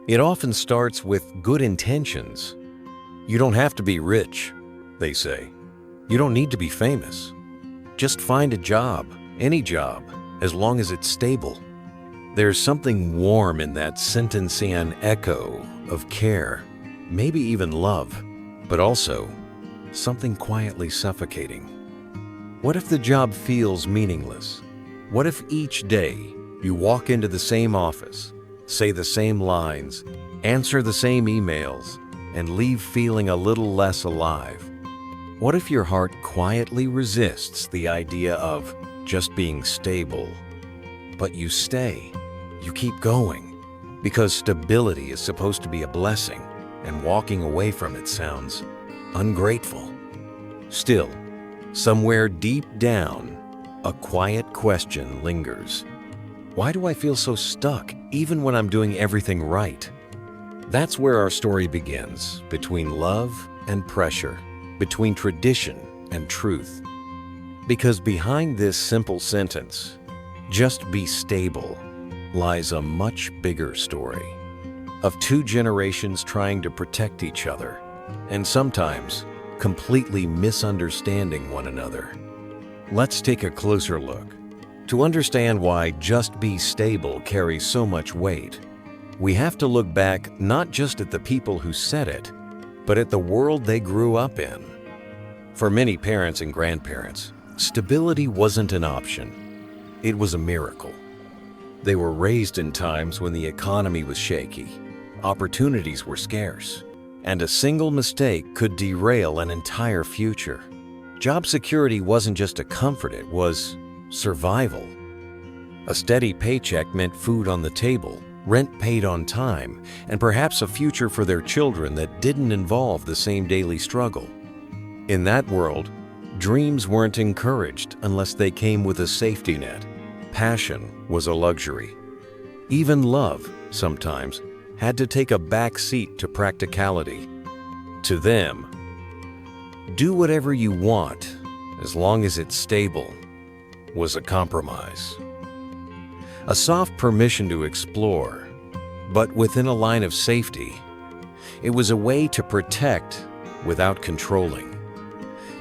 It often starts with good intentions. You don't have to be rich, they say. You don't need to be famous. Just find a job, any job, as long as it's stable. There's something warm in that sentence and echo of care, maybe even love, but also something quietly suffocating. What if the job feels meaningless? What if each day you walk into the same office, say the same lines, answer the same emails, and leave feeling a little less alive? What if your heart quietly resists the idea of just being stable, but you stay, you keep going, because stability is supposed to be a blessing, and walking away from it sounds ungrateful. Still, somewhere deep down, a quiet question lingers. Why do I feel so stuck, even when I'm doing everything right? That's where our story begins, between love and pressure, between tradition and truth. Because behind this simple sentence, "just be stable," lies a much bigger story of two generations trying to protect each other, and sometimes completely misunderstanding one another. Let's take a closer look. To understand why "just be stable" carries so much weight, we have to look back not just at the people who said it, but at the world they grew up in. For many parents and grandparents, stability wasn't an option. It was a miracle. They were raised in times when the economy was shaky, opportunities were scarce, and a single mistake could derail an entire future. Job security wasn't just a comfort, it was survival. A steady paycheck meant food on the table, rent paid on time, and perhaps a future for their children that didn't involve the same daily struggle. In that world, dreams weren't encouraged unless they came with a safety net. Passion was a luxury. Even love, sometimes, had to take a back seat to practicality. To them, do whatever you want, as long as it's stable, was a compromise. A soft permission to explore, but within a line of safety. It was a way to protect without controlling,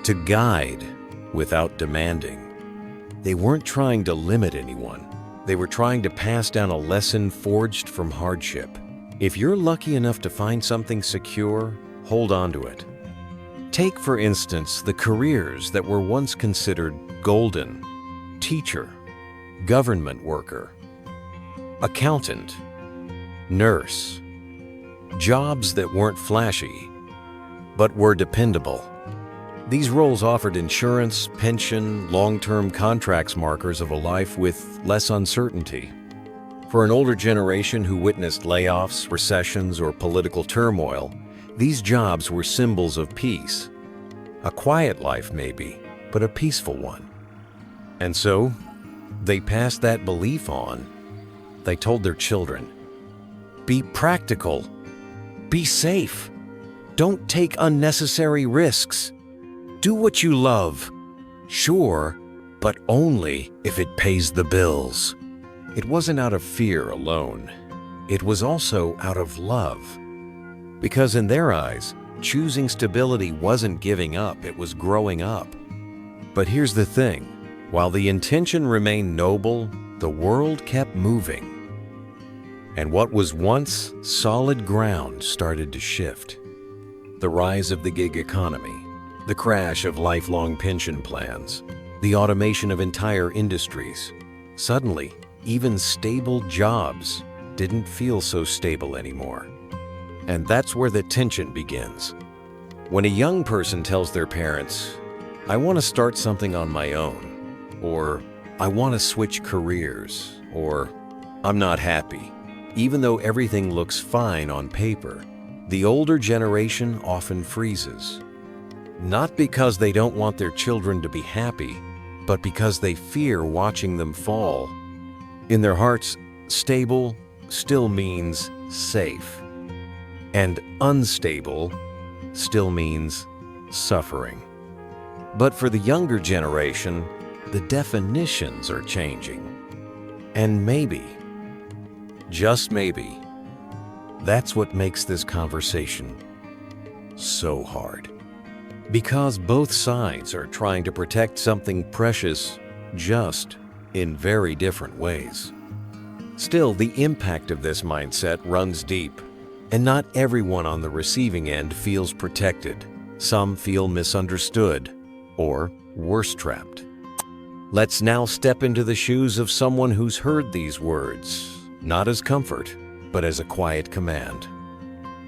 to guide without demanding. They weren't trying to limit anyone. They were trying to pass down a lesson forged from hardship. If you're lucky enough to find something secure, hold on to it. Take, for instance, the careers that were once considered golden: teacher, government worker, accountant, nurse. Jobs that weren't flashy, but were dependable. These roles offered insurance, pension, long-term contracts, markers of a life with less uncertainty. For an older generation who witnessed layoffs, recessions, or political turmoil, these jobs were symbols of peace. A quiet life maybe, but a peaceful one. And so, they passed that belief on. They told their children, be practical, be safe, don't take unnecessary risks, do what you love, sure, but only if it pays the bills. It wasn't out of fear alone. It was also out of love. Because in their eyes, choosing stability wasn't giving up, it was growing up. But here's the thing, while the intention remained noble, the world kept moving. And what was once solid ground started to shift. The rise of the gig economy, the crash of lifelong pension plans, the automation of entire industries. Suddenly, even stable jobs didn't feel so stable anymore. And that's where the tension begins. When a young person tells their parents, I want to start something on my own, or I want to switch careers, or I'm not happy, even though everything looks fine on paper, the older generation often freezes. Not because they don't want their children to be happy, but because they fear watching them fall. In their hearts, stable still means safe, and unstable still means suffering. But for the younger generation, the definitions are changing. And maybe, just maybe, That's what makes this conversation so hard. Because both sides are trying to protect something precious, just in very different ways. Still, the impact of this mindset runs deep, and not everyone on the receiving end feels protected. Some feel misunderstood, or worse, trapped. Let's now step into the shoes of someone who's heard these words, not as comfort, but as a quiet command.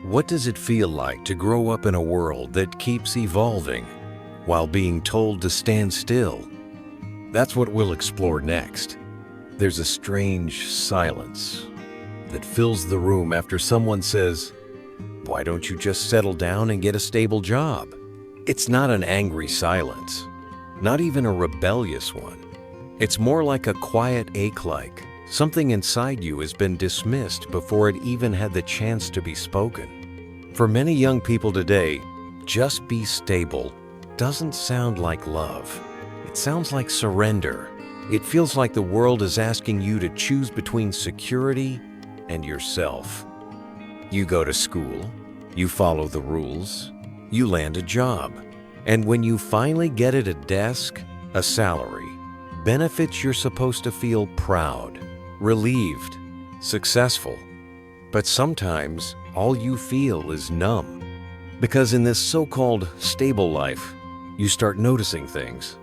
What does it feel like to grow up in a world that keeps evolving while being told to stand still? That's what we'll explore next. There's a strange silence that fills the room after someone says, "Why don't you just settle down and get a stable job?" It's not an angry silence, not even a rebellious one. It's more like a quiet ache, like something inside you has been dismissed before it even had the chance to be spoken. For many young people today, just be stable doesn't sound like love. It sounds like surrender. It feels like the world is asking you to choose between security and yourself. You go to school, you follow the rules, you land a job, and when you finally get at a desk, a salary, benefits, you're supposed to feel proud, relieved, successful. But sometimes all you feel is numb. Because in this so-called stable life, you start noticing things,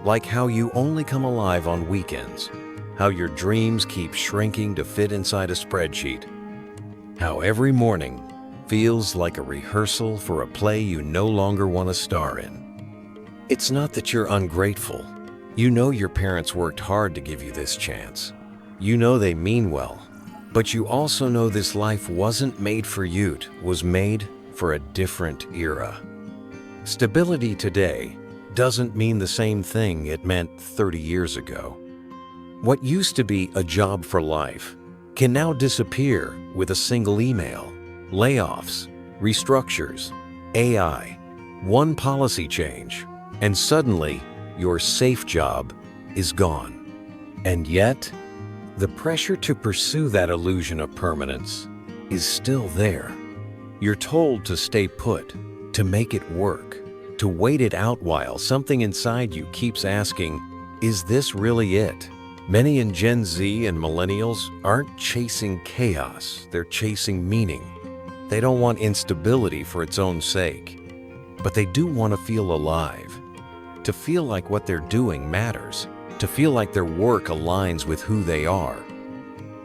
like how you only come alive on weekends, how your dreams keep shrinking to fit inside a spreadsheet, how every morning feels like a rehearsal for a play you no longer want to star in. It's not that you're ungrateful. You know your parents worked hard to give you this chance. You know they mean well, but you also know this life wasn't made for you, it was made for a different era. Stability today doesn't mean the same thing it meant 30 years ago. What used to be a job for life can now disappear with a single email, layoffs, restructures, AI, one policy change, and suddenly your safe job is gone. And yet, the pressure to pursue that illusion of permanence is still there. You're told to stay put, to make it work, to wait it out while something inside you keeps asking, is this really it? Many in Gen Z and millennials aren't chasing chaos, they're chasing meaning. They don't want instability for its own sake, but they do want to feel alive, to feel like what they're doing matters, to feel like their work aligns with who they are.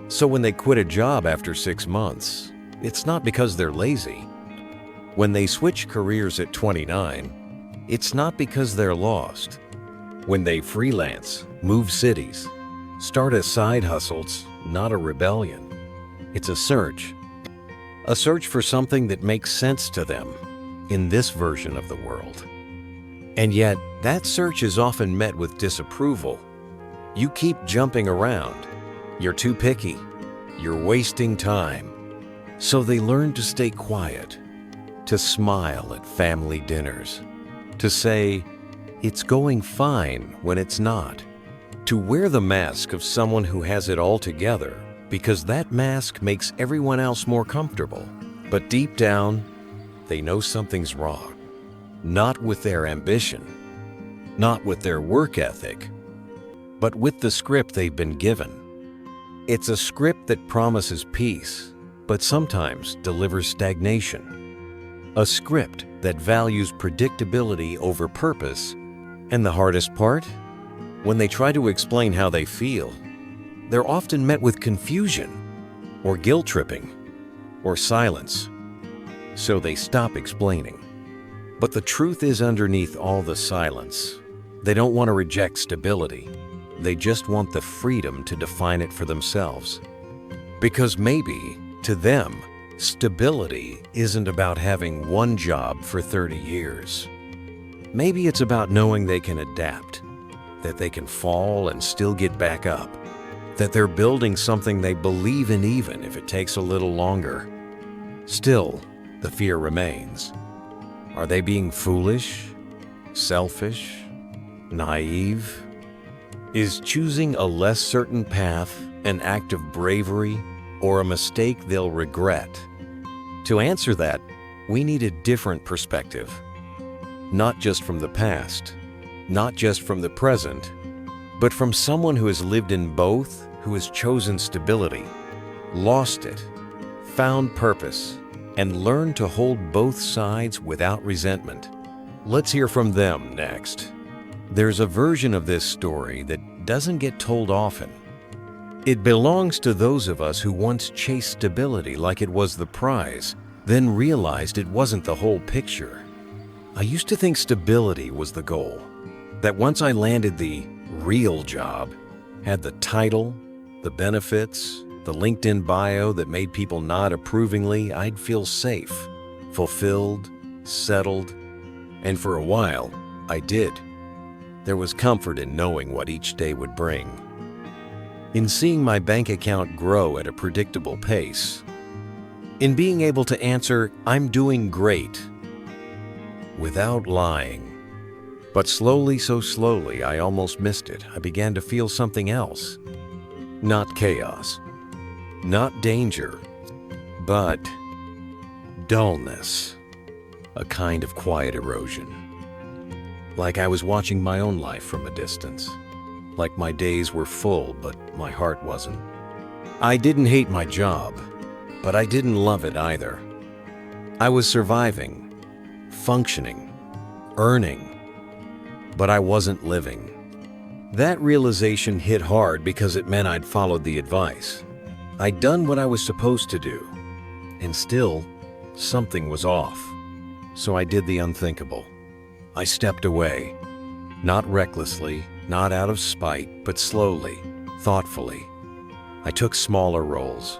So when they quit a job after 6 months, it's not because they're lazy. When they switch careers at 29, it's not because they're lost. When they freelance, move cities, start a side hustle, it's not a rebellion. It's a search for something that makes sense to them in this version of the world. And yet, that search is often met with disapproval. You keep jumping around. You're too picky. You're wasting time. So they learn to stay quiet, to smile at family dinners, to say, it's going fine when it's not, to wear the mask of someone who has it all together because that mask makes everyone else more comfortable. But deep down, they know something's wrong. Not with their ambition, not with their work ethic, but with the script they've been given. It's a script that promises peace, but sometimes delivers stagnation. A script that values predictability over purpose. And the hardest part? When they try to explain how they feel, they're often met with confusion, or guilt tripping, or silence. So they stop explaining. But the truth is underneath all the silence. They don't want to reject stability. They just want the freedom to define it for themselves. Because maybe, to them, stability isn't about having one job for 30 years. Maybe it's about knowing they can adapt, that they can fall and still get back up, that they're building something they believe in even if it takes a little longer. Still, the fear remains. Are they being foolish, selfish, naive? Is choosing a less certain path an act of bravery or a mistake they'll regret? To answer that, we need a different perspective. Not just from the past, not just from the present, but from someone who has lived in both, who has chosen stability, lost it, found purpose, and learned to hold both sides without resentment. Let's hear from them next. There's a version of this story that doesn't get told often. It belongs to those of us who once chased stability like it was the prize, then realized it wasn't the whole picture. I used to think stability was the goal, that once I landed the real job, had the title, the benefits, the LinkedIn bio that made people nod approvingly, I'd feel safe, fulfilled, settled, and for a while, I did. There was comfort in knowing what each day would bring, in seeing my bank account grow at a predictable pace, in being able to answer, "I'm doing great," without lying. But slowly, so slowly, I almost missed it. I began to feel something else. Not chaos, not danger, but dullness, a kind of quiet erosion. Like I was watching my own life from a distance. Like my days were full, but my heart wasn't. I didn't hate my job, but I didn't love it either. I was surviving, functioning, earning, but I wasn't living. That realization hit hard because it meant I'd followed the advice. I'd done what I was supposed to do, and still, something was off. So I did the unthinkable. I stepped away, not recklessly, not out of spite, but slowly, thoughtfully. I took smaller roles.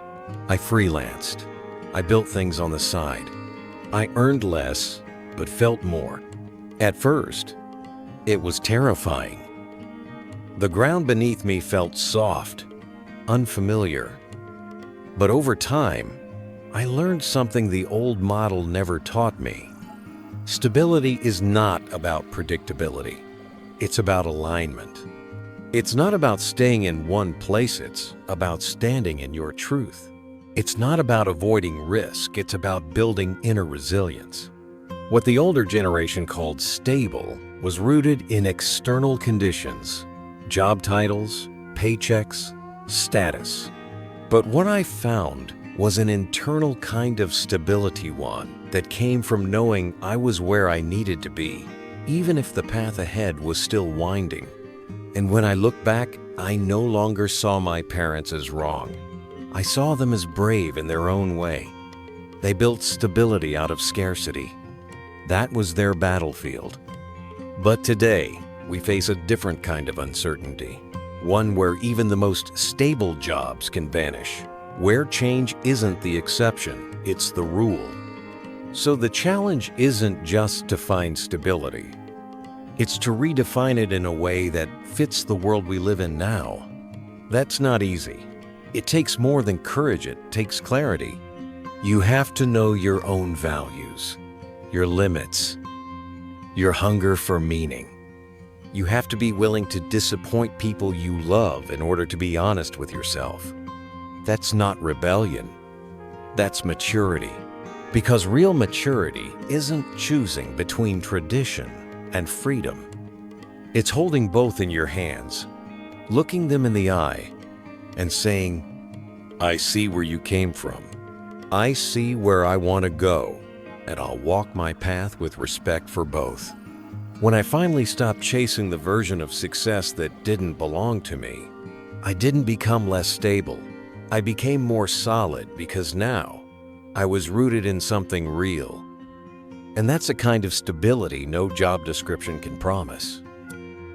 I freelanced. I built things on the side. I earned less, but felt more. At first, it was terrifying. The ground beneath me felt soft, unfamiliar. But over time, I learned something the old model never taught me. Stability is not about predictability. It's about alignment. It's not about staying in one place, it's about standing in your truth. It's not about avoiding risk, it's about building inner resilience. What the older generation called stable was rooted in external conditions, job titles, paychecks, status. But what I found was an internal kind of stability, one that came from knowing I was where I needed to be, even if the path ahead was still winding. And when I look back, I no longer saw my parents as wrong. I saw them as brave in their own way. They built stability out of scarcity. That was their battlefield. But today, we face a different kind of uncertainty, one where even the most stable jobs can vanish, where change isn't the exception, it's the rule. So the challenge isn't just to find stability. It's to redefine it in a way that fits the world we live in now. That's not easy. It takes more than courage, it takes clarity. You have to know your own values, your limits, your hunger for meaning. You have to be willing to disappoint people you love in order to be honest with yourself. That's not rebellion. That's maturity. Because real maturity isn't choosing between tradition and freedom. It's holding both in your hands, looking them in the eye, and saying, "I see where you came from. I see where I want to go, and I'll walk my path with respect for both." When I finally stopped chasing the version of success that didn't belong to me, I didn't become less stable. I became more solid because now I was rooted in something real. And that's a kind of stability no job description can promise.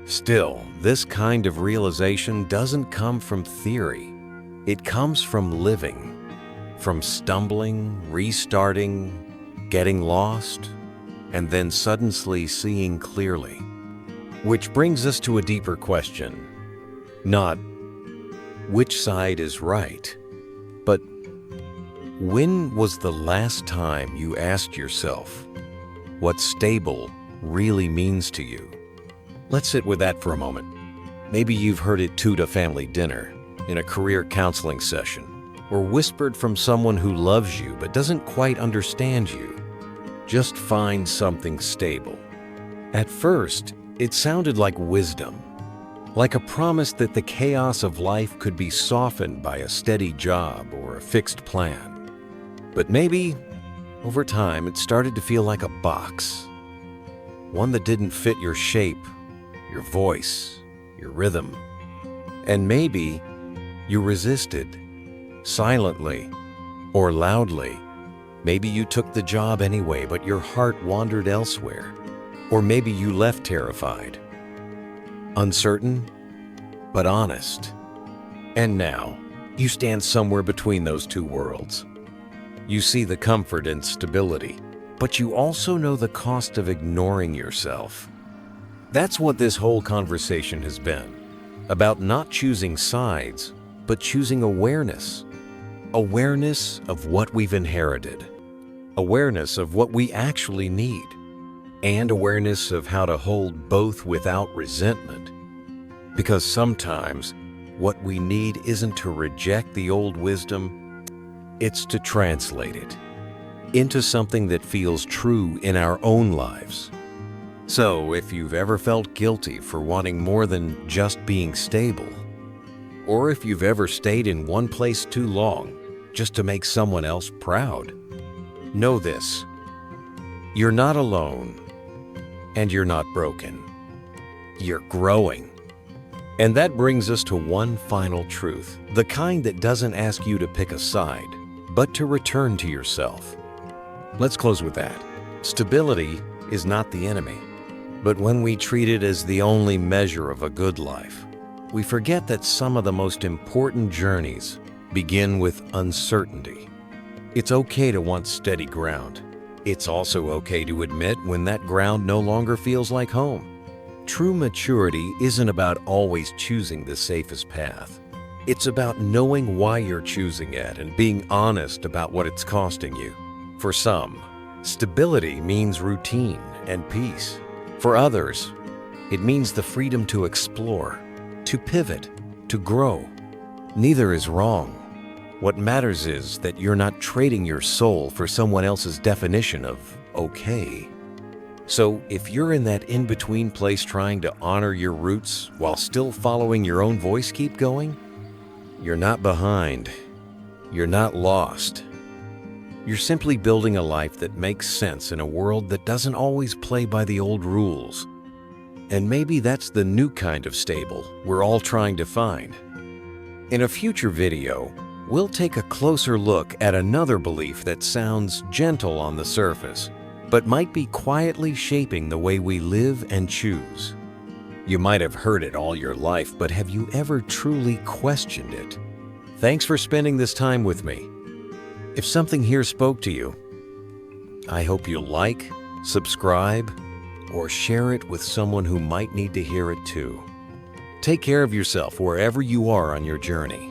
Still, this kind of realization doesn't come from theory. It comes from living, from stumbling, restarting, getting lost, and then suddenly seeing clearly. Which brings us to a deeper question. Not which side is right, but when was the last time you asked yourself what stable really means to you? Let's sit with that for a moment. Maybe you've heard it too at a family dinner, in a career counseling session, or whispered from someone who loves you but doesn't quite understand you. Just find something stable. At first, it sounded like wisdom, like a promise that the chaos of life could be softened by a steady job or a fixed plan. But maybe, over time, it started to feel like a box, one that didn't fit your shape, your voice, your rhythm. And maybe you resisted, silently or loudly. Maybe you took the job anyway, but your heart wandered elsewhere. Or maybe you left terrified, uncertain, but honest. And now, you stand somewhere between those two worlds. You see the comfort and stability, but you also know the cost of ignoring yourself. That's what this whole conversation has been, about not choosing sides, but choosing awareness. Awareness of what we've inherited, awareness of what we actually need, and awareness of how to hold both without resentment. Because sometimes what we need isn't to reject the old wisdom, it's to translate it into something that feels true in our own lives. So if you've ever felt guilty for wanting more than just being stable, or if you've ever stayed in one place too long just to make someone else proud, know this: you're not alone, and you're not broken. You're growing. And that brings us to one final truth, the kind that doesn't ask you to pick a side, but to return to yourself. Let's close with that. Stability is not the enemy, but when we treat it as the only measure of a good life, we forget that some of the most important journeys begin with uncertainty. It's okay to want steady ground. It's also okay to admit when that ground no longer feels like home. True maturity isn't about always choosing the safest path. It's about knowing why you're choosing it and being honest about what it's costing you. For some, stability means routine and peace. For others, it means the freedom to explore, to pivot, to grow. Neither is wrong. What matters is that you're not trading your soul for someone else's definition of okay. So if you're in that in-between place trying to honor your roots while still following your own voice, keep going. You're not behind. You're not lost. You're simply building a life that makes sense in a world that doesn't always play by the old rules. And maybe that's the new kind of stable we're all trying to find. In a future video, we'll take a closer look at another belief that sounds gentle on the surface, but might be quietly shaping the way we live and choose. You might have heard it all your life, but have you ever truly questioned it? Thanks for spending this time with me. If something here spoke to you, I hope you'll like, subscribe, or share it with someone who might need to hear it too. Take care of yourself wherever you are on your journey.